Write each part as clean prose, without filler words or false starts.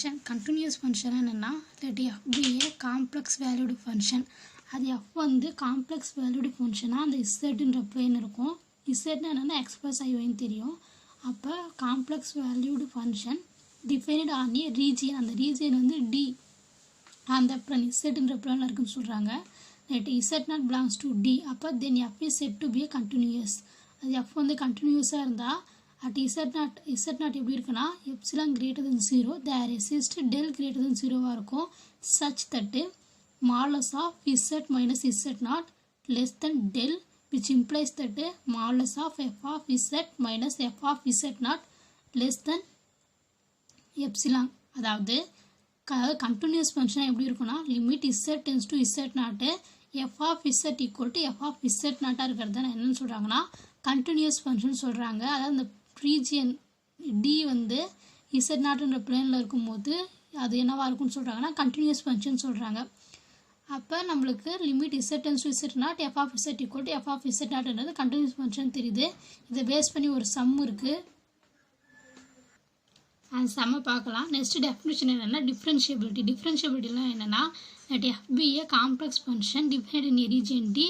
function continuous function என்னன்னா let f be a complex valued function அது f வந்து complex valued function அந்த z ன்ற plane இருக்கும் z என்னன்னா x plus i ன்னு தெரியும் அப்ப complex valued function defined on a region அந்த region வந்து d அந்த plane z ன்ற plane இருக்குன்னு சொல்றாங்க let z not belongs to d அப்ப then f is said to be a continuous அது f வந்து continuous இருந்தா at z0 எப்படி இருக்குன்னா epsilon greater than 0 there exists del greater than 0 இருக்கும் such that modulus of z minus z0 less than del which implies that modulus of f of z minus f of z0 less than epsilon அதாவது continuous function எப்படி இருக்குன்னா limit z tends to z0 f of z equal to f of z0 இருக்கிறது என்னன்னு சொல்றாங்கன்னா continuous function சொல்றாங்க அதாவது அந்த region d வந்து z0 என்ற பிளேன்ல இருக்கும்போது அது என்னவா இருக்கும்னு சொல்றாங்கன்னா continuous function சொல்றாங்க அப்ப நமக்கு limit z tends to z0 f of z equal to f of z0 ன்றது continuous function தெரியுது இத பேஸ் பண்ணி ஒரு சம் இருக்கு அந்த சம்ம பார்க்கலாம் நெக்ஸ்ட் டெஃபினிஷன் என்னன்னா டிஃபரன்ஷியபிலிட்டி என்னன்னா let f be a complex function defined in a region d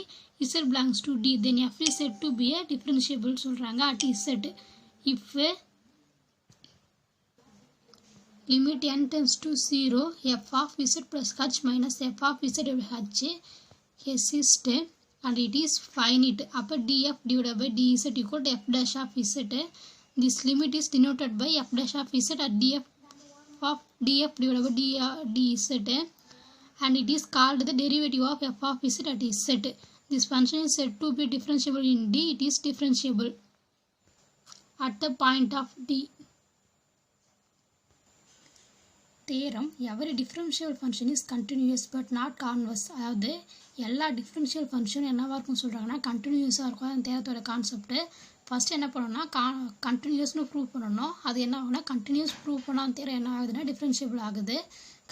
z belongs to d then f is said to be a differentiable சொல்றாங்க at z if limit n tends to 0 f of z plus h minus f of z h exists and it is finite அப்ப df divided by dz equal to f dash of z this limit is denoted by f dash of z at df divided by dz and it is called the derivative of f of z at z this function is said to be differentiable in d it is differentiable at the point of d theorem every differential function is continuous but not converse அதாவது எல்லா differential function என்னவா இருக்கும் சொல்றாங்கன்னா continuous இருக்கும் அந்த தேரத்தோட concept first என்ன பண்ணனும்னா continuous னு ப்ரூவ் பண்ணனும் அது என்ன ஆகும்னா continuous ப்ரூவ் பண்ணா அந்த தேரம் என்ன ஆகுதுன்னா differentiable ஆகுது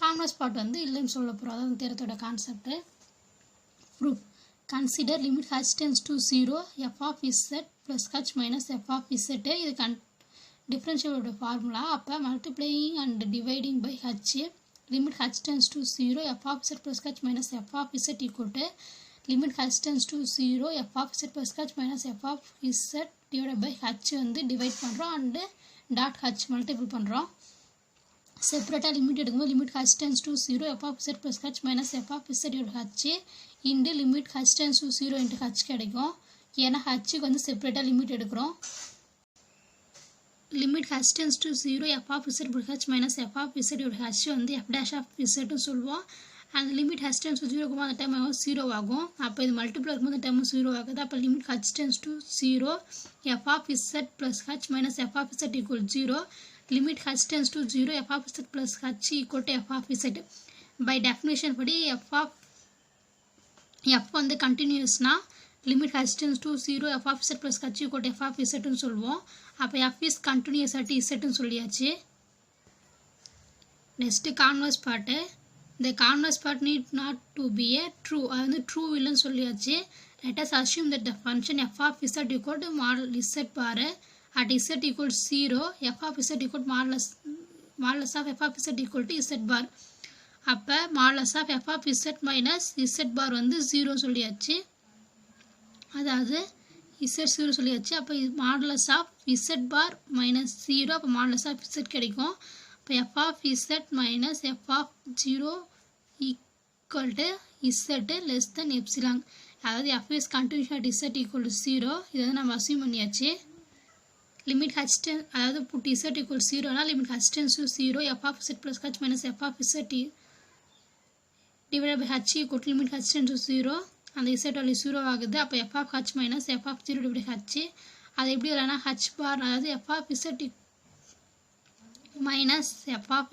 converse part வந்து இல்லன்னு சொல்ல போறோம் அதாவது தேரத்தோட concept proof consider limit h tends to 0 f of z plus h minus f of z இது differentiable formula அப்ப multiplying and dividing by h limit h tends to 0 f of z plus h minus f of z equal to limit h tends to 0 f of z plus h minus f of z divided by h வந்து divide பண்றோம் and dot h multiple பண்றோம் separate limit எடுக்கும்போது limit h tends to 0 f of z plus h minus f of z divided by h into limit h tends to 0 into h கிடைக்கும் ஏனா h க்கு வந்து செப்பரேட்டா limit எடுக்கறோம் limit h tends to 0 f of z plus h minus f of z divided by h வந்து f dash of z னு சொல்வோம் and limit h tends to 0 க்கு அந்த time 0 ஆகும் அப்ப இது மல்டிப்ளை இருக்கும்போது டைம் 0 ஆகுது அப்ப limit h tends to 0 f of z plus h minus f of z equal 0 limit h tends to 0 f of z plus h equal to f of z by definition படி f வந்து continuousனா limit h tends to 0 f of z plus h equal to f of z னு சொல்வோம் அப்ப f is continuous at z னு சொல்லியாச்சு next converse part the converse part need not to be a true அது true இல்லன்னு சொல்லியாச்சு let us assume that the function f of z equal to model z bar at z equals 0 f of z equal to modulus of f of z equal to z bar அப்ப modulus of f of z minus z bar வந்து 0 சொல்லியாச்சு அதாவது z 0 சொல்லியாச்சு அப்ப modulus of z bar minus 0 அப்ப modulus of z கிடைக்கும் அப்ப f of z minus f of 0 equal to z less than epsilon அதாவது f is continuous at z equal to 0 இத நம்ம அஸ்யூம் பண்ணியாச்சு limit h அதாவது put z equal 0 னா limit h tends to 0 f of z plus h minus f of z divided by h equal to limit h tends to 0 அந்த z value 0 ஆகுது அப்ப f of h minus f of 0 divided by h அது எப்படி வரனா h bar அதாவது f of z minus f of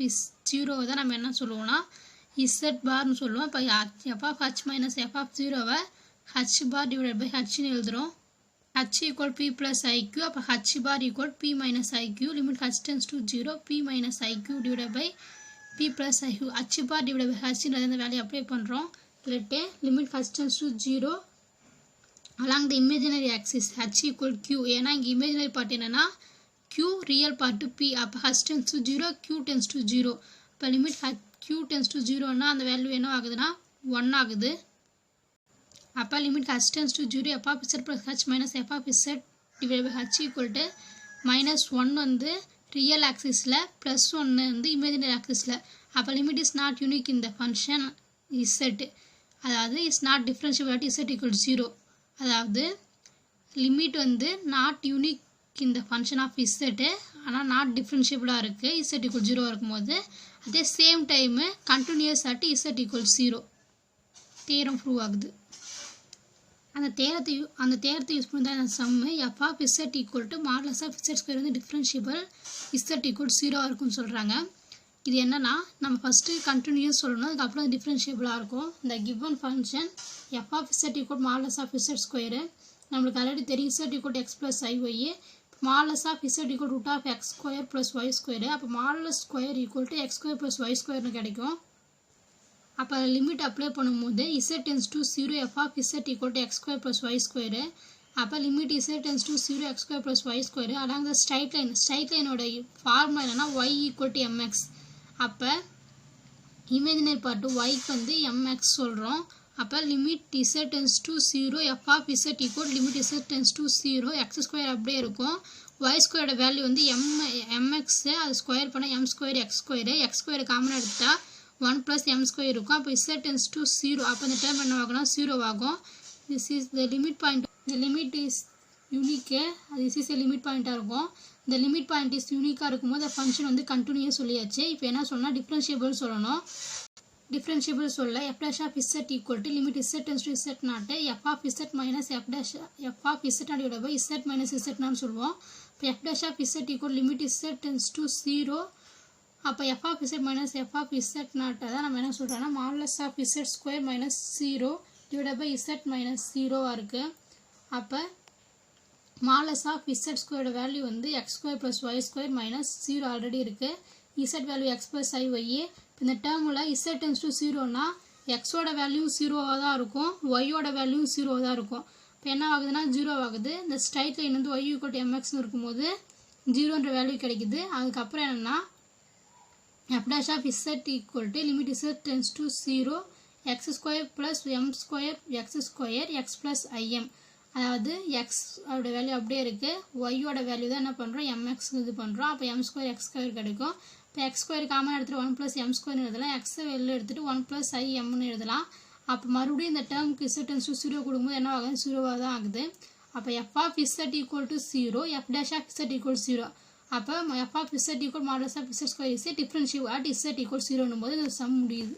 0 தான் நம்ம என்ன சொல்லுவோம்னா z bar னு சொல்லுவோம் அப்ப f of h minus f of 0 why h bar divided by h னு எழுதுறோம் h equal p plus iq அப்ப h bar equal p minus iq limit h tends to 0 p minus iq divided by p plus iq h bar divided by h னு அந்த value apply பண்றோம் let limit h tends to 0 along the imaginary axis h equal q ஏனா இங்க imaginary part என்னன்னா q real part to p அப்ப h tends to 0 q tends to 0 இப்போ limit q tends to 0னா அந்த value என்ன ஆகுதுன்னா 1 ஆகுது. அப்போ limit h tends to 0 f of z plus h minus f of z divided by h equal to -1 வந்து real ஆக்சிஸில் plus 1 வந்து imaginary ஆக்சிஸில். அப்போ லிமிட் இஸ் நாட் யூனிக் இந்த ஃபங்க்ஷன் z, அதாவது is not differentiable at z equal to 0. அதாவது limit வந்து not unique இந்த function of z, ஆனால் நாட் டிஃப்ரென்ஷியபிளாக இருக்குது z equal 0 இருக்கும்போது. அதே same time continuous at z equal 0 theorem prove ஆகுது. அந்த தேரத்தை யூஸ் பண்ணி தான் அந்த sum f of z equal to modulus of z square வந்து டிஃப்ரென்ஷியபிள் z equal 0 இருக்குன்னு சொல்கிறாங்க. இது என்னன்னா நம்ம ஃபஸ்ட்டு கண்டினியூஸ் சொல்லணும், அதுக்கப்புறம் டிஃப்ரென்ஷியபிளாக இருக்கும். இந்த given function f of z equal modulus of z square நம்மளுக்கு ஆல்ரெடி தெரியும் z equal to x plus iy, modulus of z equal to root of x square plus y square. அப்போ modulus square equal to x square plus y square கிடைக்கும். அப்போ limit apply பண்ணும்போது z tends to 0 f of z equal to x square plus y square. அப்போ limit z tends to 0 x square plus y square along the straight லைனோட formula என்னன்னா y equal to mx. அப்போ imaginary part yக்கு வந்து mx சொல்கிறோம். அப்போ limit z tends to 0 f of z equal limit z tends to 0 x square அப்படியே இருக்கும். y ஸ்கொயரோட வேல்யூ வந்து mx, அது ஸ்கொயர் பண்ண m ஸ்கொயர் x ஸ்கொயர் காமனாக எடுத்தால் 1 plus m square இருக்கும். அப்போ z tends to 0, அப்போ இந்த டேர்ம் என்ன ஆகும்னா 0 ஆகும். This is the limit point. The limit is unique. This is a limit பாயிண்ட்டாக இருக்கும். இந்த லிமிட் பாயிண்ட் இஸ் யூனிக்காக இருக்கும்போது ஃபங்க்ஷன் வந்து கண்டினியூஸ் சொல்லியாச்சு. இப்போ என்ன சொல்லணும், டிஃப்ரென்ஷியபிள் சொல்லணும். டிஃப்ரென்ஷியபிள் சொல்ல f dash of z equal to limit z tends to z not f of z minus f of z not divided by z minus z not சொல்லுவோம். இப்போ f dash of z equal limit z tends to 0. அப்போ f of z minus f of z not தான் நம்ம என்ன சொல்கிறோன்னா modulus of z square minus 0 divided by z minus 0 இருக்குது. அப்போ modulus of z square value வந்து x square plus y square minus 0 already இருக்குது. z value x plus iy. இந்த டேர்மில் z tends to 0னா xோட வேல்யூ 0 தான் இருக்கும், yயோட வேல்யூ 0 தான் இருக்கும். இப்போ என்ன ஆகுதுன்னா 0 ஆகுது. இந்த ஸ்ட்ரைட் லைன் வந்து y equal to mxன்னு இருக்கும்போது 0ன்ற வேல்யூ கிடைக்குது. அதுக்கப்புறம் என்னென்னா f dash of z equal to limit z tends to 0 x square plus m square x plus im. அதாவது x ஓட வேல்யூ அப்படியே இருக்குது, yயோட வேல்யூ தான் என்ன பண்ணுறோம் mx இது பண்ணுறோம். அப்போ m square x square கிடைக்கும். இப்போ x square காமன் எடுத்துகிட்டு 1 plus m square எழுதலாம், x வெளில எடுத்துகிட்டு 1 plus imன்னு எழுதலாம். அப்போ மறுபடியும் இந்த டேர்முக்கு z tends to 0 கொடுக்கும்போது என்ன ஆகுது, 0 தான் ஆகுது. அப்போ f of z equal to 0 f dash of z equal to 0. அப்போ f of z equal modulus of z square is a differentiable at z equal 0 போது இந்த சம் முடியுது.